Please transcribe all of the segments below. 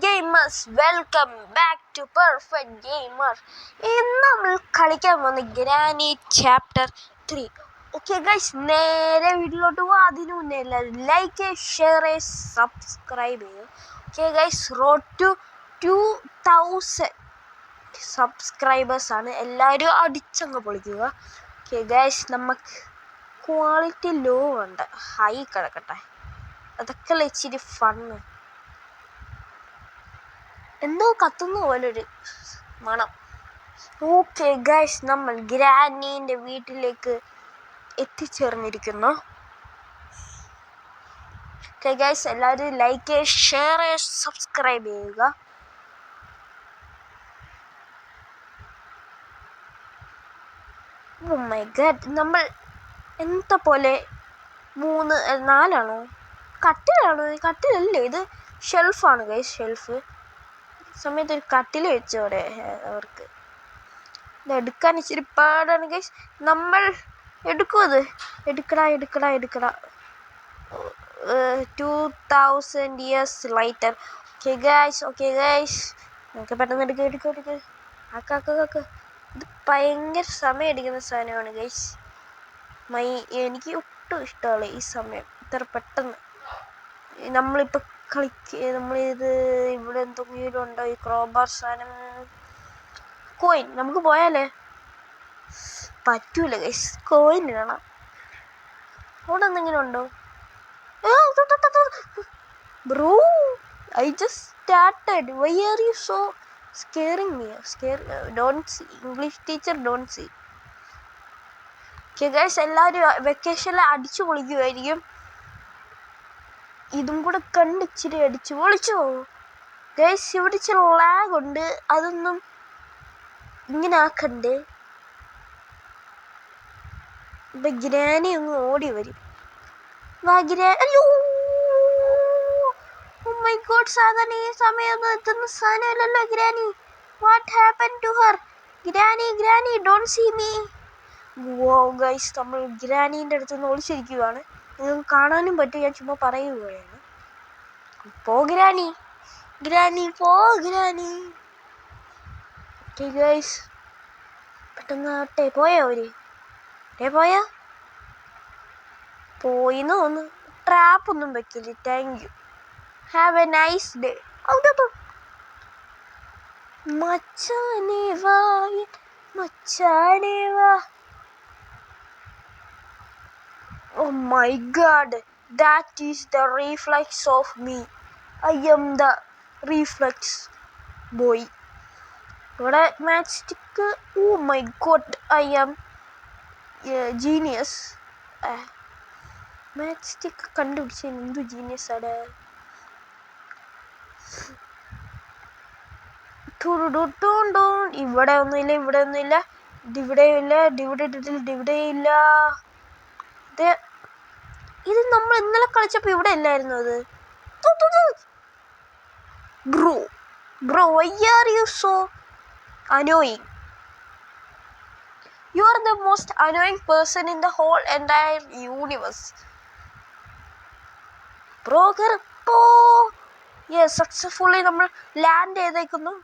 Gamers, welcome back to perfect gamer. ഇന്ന് നമ്മൾ കളിക്കാൻ പോകുന്ന ഗ്രാനി ചാപ്റ്റർ 3. ഓക്കെ ഗൈസ്, നേരെ വീട്ടിലോട്ട് പോവാം. അതിനു മുന്നേ എല്ലാവരും ലൈക്ക്, ഷെയർ, സബ്സ്ക്രൈബ് ചെയ്യും. ഓക്കെ ഗൈസ്, റോഡ് ടു 2000 സബ്സ്ക്രൈബേഴ്സാണ്. എല്ലാവരും അടിച്ചങ്ങ് പൊളിക്കുക. ഓക്കെ ഗൈസ്, നമുക്ക് ക്വാളിറ്റി ലോ ഉണ്ട്, ഹൈ കിടക്കട്ടെ. അതൊക്കെ ഇച്ചിരി ഫണ്ണ്. എന്തോ കത്തുന്ന പോലൊരു മണം. ഓക്കെ ഗൈസ്, നമ്മൾ ഗ്രാനീൻ്റെ വീട്ടിലേക്ക് എത്തിച്ചേർന്നിരിക്കുന്നു. ഓക്കെ ഗൈസ്, എല്ലാവരും ലൈക്ക്, ഷെയർ, സബ്സ്ക്രൈബ് ചെയ്യുക. ഓ മൈ ഗോഡ്, നമ്മൾ എന്താ പോലെ 4 കട്ടിലാണോ? കട്ടിലല്ലേ, ഇത് ഷെൽഫാണ് ഗൈസ്. ഷെൽഫ് സമയത്ത് ഒരു കട്ടിൽ വെച്ചോടെ അവർക്ക്. ഇത് എടുക്കാൻ ഇച്ചിരി പാടാണ് ഗൈസ്. നമ്മൾ എടുക്കും, അത് എടുക്കടാ 2000 years later. ഓക്കെ ഗൈസ്, നമുക്ക് പെട്ടെന്ന് എടുക്ക ആക്കാക്ക. ഇത് ഭയങ്കര സമയം എടുക്കുന്ന സാധനമാണ് ഗൈസ്. എനിക്ക് ഒട്ടും ഇഷ്ടമല്ല ഈ സമയം ഇത്ര പെട്ടെന്ന്. നമ്മളിപ്പോൾ നമ്മളിത് ഇവിടെ എന്തെങ്കിലും ഉണ്ടോ? ഈ ക്രോബാർ സാധനം, കോയിൻ. നമുക്ക് പോയാലേ പറ്റൂല ഗൈസ്, കോയിൻ ഇടണം. അവിടെ എന്തെങ്കിലും ഉണ്ടോ? Bro, I just started. Why are you so scaring me? Don't see English teacher, don't see. Okay guys, എല്ലാവരും വെക്കേഷനിൽ അടിച്ചു പൊളിക്കുമായിരിക്കും. ഇതും കൂടെ കണ്ട് ഇച്ചിരി അടിച്ചു പൊളിച്ചോ ഗൈസ്. ഇവിടെ ഇച്ചിരി ലാഗ് ഉണ്ട്, അതൊന്നും ഇങ്ങനെ ആക്കണ്ടേ. ഇപ്പൊ ഗ്രാനി ഒന്ന് ഓടി വരും. അയ്യോ, ഓ മൈ ഗോഡ്, സാധാരണ ഈ സമയമൊന്നും എത്തുന്ന സാധനമല്ലല്ലോ granny. What happen to her? Granny don't see me. Whoa guys, നമ്മൾ ഗ്രാനീൻ്റെ അടുത്ത് നിന്ന് ഒളിച്ചിരിക്കുകയാണ്. നിങ്ങൾക്ക് കാണാനും പറ്റും, ഞാൻ ചുമ്മാ പറയുകയാണ്. പോ ഗ്രാനി പോ ഗ്രാനി. ഓക്കെ ഗൈസ്, പെട്ടെന്ന് പോയോ പോയിന്ന് തോന്നുന്നു. ട്രാപ്പൊന്നും വെക്കില്ല. Thank you, have A nice day. മച്ചാനെ വാ. Oh my god, that is the reflex of me. I am the reflex boy. ഇവിടെ match stick. Oh my god, I am genius. Match stick കണ്ടുപിടിച്ച എന്ത് ജീനിയസ് ആണ്. ഇവിടെ ഒന്നുമില്ല. ഇവിടെയില്ല. ഇത് നമ്മൾ ഇന്നലെ കളിച്ചപ്പോ ഇവിടെ ഇല്ലായിരുന്നു അത്. Bro why are you so annoying? You are the most annoying person in the whole entire universe. Bro കറപ്പോ. യെസ്, സക്സസ്ഫുള്ളി നമ്മൾ ലാൻഡ് ചെയ്തേക്കുന്നു.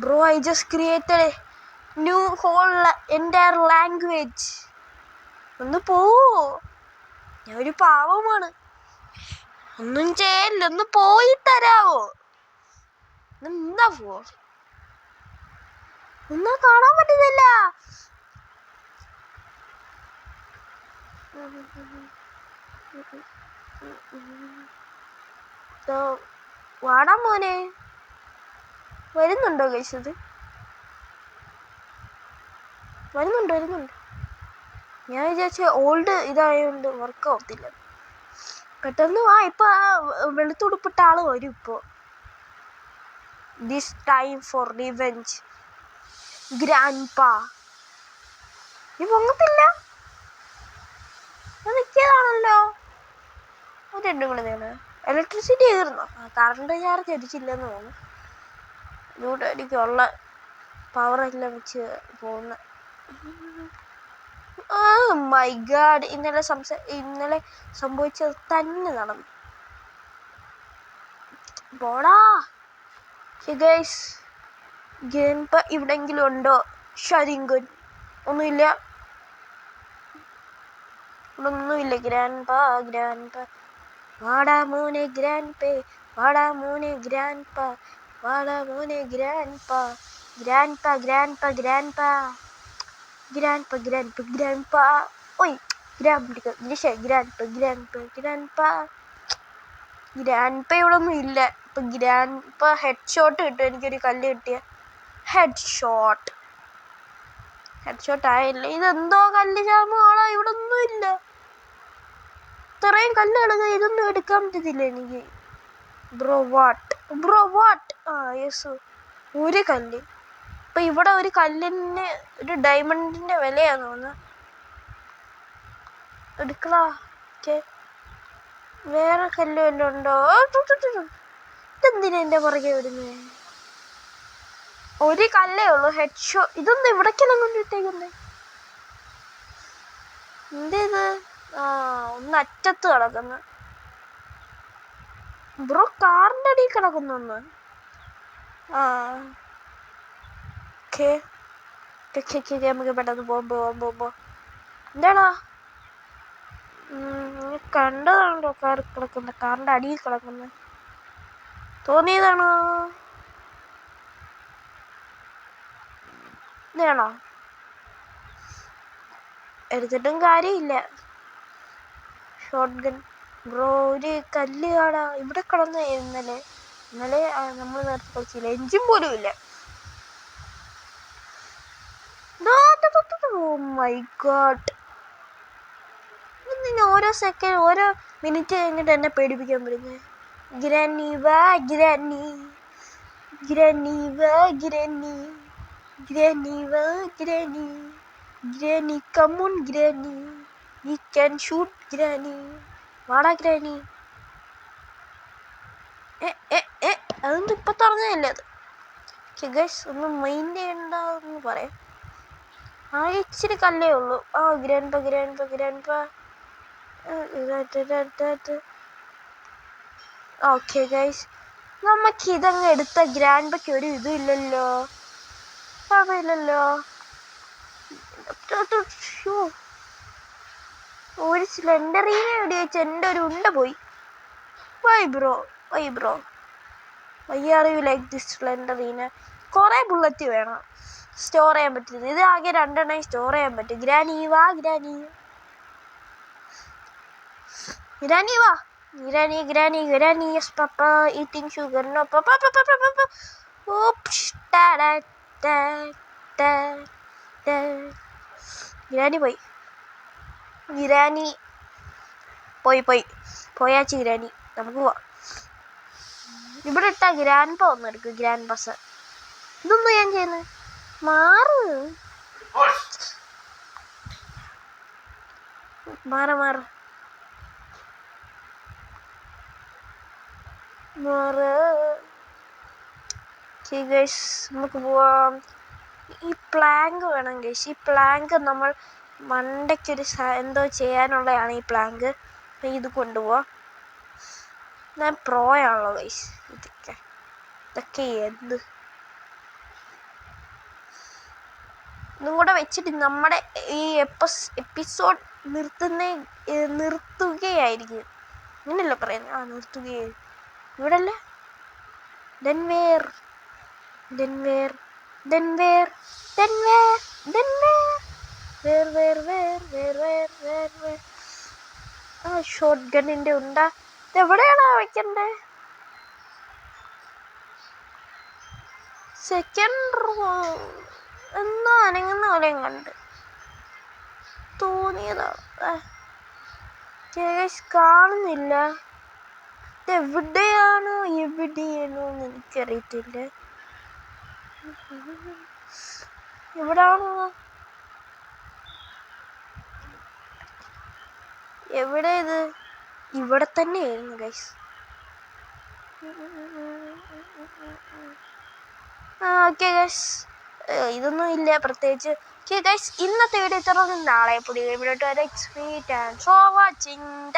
Bro, I just created a new whole entire language. ഒന്ന് പോവോ? ഞാൻ ഒരു പാവമാണ്, ഒന്നും ചെയ്യല്ല. ഒന്ന് പോയി തരാവോ? എന്താ പോ? ഒന്നും കാണാൻ പറ്റുന്നില്ല. വാടാ മോനെ. വരുന്നുണ്ടോ ഗൈസ്? ഇത് വരുന്നുണ്ട്. ഞാൻ വിചാരിച്ച ഓൾഡ് ഇതായതുകൊണ്ട് വർക്ക് ആവത്തില്ല. പെട്ടെന്ന് ഇപ്പൊ ആ വെളുത്തുടുപ്പിട്ട ആള് വരും ഇപ്പോ. This time for revenge grandpa. നീ പൊങ്ങത്തില്ല, നിൽക്കിയതാണല്ലോ. രണ്ടും കൂടെ ഇലക്ട്രിസിറ്റി കയറുന്നോ? കറണ്ട് ചാർജ് അടിച്ചില്ലെന്ന് തോന്നുന്നു. ഇവിടെ എനിക്കുള്ള പവറെല്ലാം വെച്ച് പോകുന്ന. മൈ ഗാഡ്, ഇന്നലെ സംഭവിച്ചത് തന്നെ നടന്നു. പോടാ ഗൈസ്. ഗ്രാൻഡ്പ ഇവിടെങ്കിലും ഉണ്ടോ? ഷരിങ്കൻ ഒന്നുമില്ല, ഒന്നുമില്ല. ഗ്രാൻഡ്പ വാടാ മോനെ ഗ്രാൻഡ്പേ, വാടാ മോനെ ഗ്രാൻഡ്പ, വാടാ മോനെ grandpa, grandpa grandpa grandpa grandpa grandpa grandpa. ഓയ് ഗ്രാൻഡ്പ ഇവിടെ ഒന്നും ഇല്ല. ഇപ്പൊ ഗ്രാൻഡ്പ ഹെഡ് ഷോട്ട് കിട്ടും. എനിക്കൊരു കല്ല് കിട്ടിയ ഹെഡ് ഷോട്ട് ആയില്ല. ഇതെന്തോ കല്ല് ജാമാണോ? ഇവിടെ ഒന്നും ഇല്ല. ഇത്രയും കല്ല് കിടക്കുക, ഇതൊന്നും എടുക്കാൻ പറ്റത്തില്ല എനിക്ക്. ബ്രോ വാട്ട് യെസ്, ഒരു കല്ല്. ഇപ്പൊ ഇവിടെ ഒരു കല്ലിന് ഒരു ഡയമണ്ടിന്റെ വിലയാന്ന് തോന്നുന്നു. എടുക്കളാ. വേറെ കല്ല് വല്ലതും ഉണ്ടോ? ഇതെന്തിനാ എന്റെ പുറകെ വരുന്നേ? ഒരു കല്ലേ ഉള്ളൂ, ഹെഡ് ഷോ. ഇതൊന്നും ഇവിടേക്കെല്ലാം കൊണ്ടിട്ടേക്കുന്നേ. എന്തേത്? ഒന്ന് അറ്റത്ത് കിടക്കുന്നു. ബ്രോ കാറിന്റെ അടിയിൽ കിടക്കുന്നു ഒന്ന്. നമുക്ക് പെട്ടെന്ന് പോകുമ്പോ എന്താടാ കണ്ടതാണല്ലോ കാർ കിടക്കുന്ന, കാറിന്റെ അടിയിൽ കിടക്കുന്ന. തോന്നിയതാണോ? ഇതാണോ? എടുത്തിട്ടും കാര്യമില്ല. Shot gun. ബ്രോ ഒരു കല്ല് കാടാ ഇവിടെ കിടന്ന. ഇന്നലെ നമ്മൾ നേരത്തെ കളിച്ചില്ല, എഞ്ചിൻ പോലും ഇല്ല. ഓ മൈ ഗോഡ്, ഓരോ സെക്കൻഡ് ഓരോ മിനിറ്റ് കഴിഞ്ഞിട്ട് എന്നെ പേടിപ്പിക്കാൻ പറ്റുന്നത്. ഗ്രാനി വാ ഗ്രാനി, ഗ്രാനി വാ ഗ്രാനി, ഗ്രാനി വാ granny, Granny come on Granny, we can shoot Granny. വാടാ ഗ്രാനി. അതൊന്നും ഇപ്പൊ പറഞ്ഞതല്ലേ അത്. ഗൈസ് ഒന്ന് മൈൻഡ് ചെയ്യണ്ടെന്ന് പറയാം. ഇച്ചിരി കല്ലേ ഉള്ളൂ. ഗ്രാൻഡ്പ. ഓക്കെ ഗൈസ്, നമുക്ക് ഇതങ്ങ് എടുത്ത. ഗ്രാൻഡ്പയ്ക്ക് ഒരു ഇതും ഇല്ലല്ലോ, കുഴപ്പമില്ലല്ലോ. ഒരു സിലിണ്ടറിനെ എവിടെ വെച്ച് എൻ്റെ ഒരു ഉണ്ട പോയി. Why bro why are you like this സ്പ്ലെൻഡറിന്? കുറെ ബുള്ളറ്റ് വേണം സ്റ്റോർ ചെയ്യാൻ പറ്റുന്നത്. ഇത് ആകെ 2 എണ്ണം സ്റ്റോർ ചെയ്യാൻ പറ്റും. ഗ്രാനി വാ ഗ്രാനി, ഗ്രാനി വാ granny, granny granny yes papa eating sugar no papa. Granny പോയാച്ചി ഗ്രാനി. നമുക്ക് പോവാം. ഇവിടെ ഇട്ടാ ഗ്രാൻഡ്പ ഒന്നും എടുക്കും. ഗ്രാൻഡ് ബസ് ഇതൊന്നും ഞാൻ ചെയ്യുന്നത്. മാറ് നമുക്ക് പോവാം. ഈ പ്ലാങ്ക് വേണം ഗൈസ്. ഈ പ്ലാങ്ക് നമ്മൾ മണ്ടയ്ക്കൊരു എന്തോ ചെയ്യാനുള്ളതാണ് ഈ പ്ലാങ്ക്. ഇത് കൊണ്ടുപോവാം. ഞാൻ പ്രോയാണല്ലോ ഗൈസ്. ഇതൊക്കെ എന്ത് ഇതും കൂടെ വെച്ചിട്ട് നമ്മുടെ ഈ എപ്പിസോഡ് നിർത്തുകയായിരിക്കും. അങ്ങനെയല്ല പറയുന്നത്. നിർത്തുകയായിരിക്കും. ഇവിടെ അല്ലേ? ഷോട്ട് ഗണ്ണിന്റെ ഉണ്ട എവിടെയാണോ വെക്കണ്ടേ? സെക്കൻഡ് എന്തോ അനങ്ങുന്ന പോലെയും കണ്ട് തോന്നിയതാണ്. കാണുന്നില്ല. എവിടെയാണോ എന്ന് എനിക്കറിയത്തില്ല. എവിടാണോ? എവിടെ ഇത്? ഇവിടെ തന്നെയായിരുന്നു ഗൈസ്. ഓക്കെ ഗൈസ്, ഇതൊന്നും ഇല്ല പ്രത്യേകിച്ച്. ഓക്കെ ഗൈസ്, ഇന്നത്തെ വീഡിയോ ഇത്ര. നാളെ പുതിയ video. It's me, thanks for watching.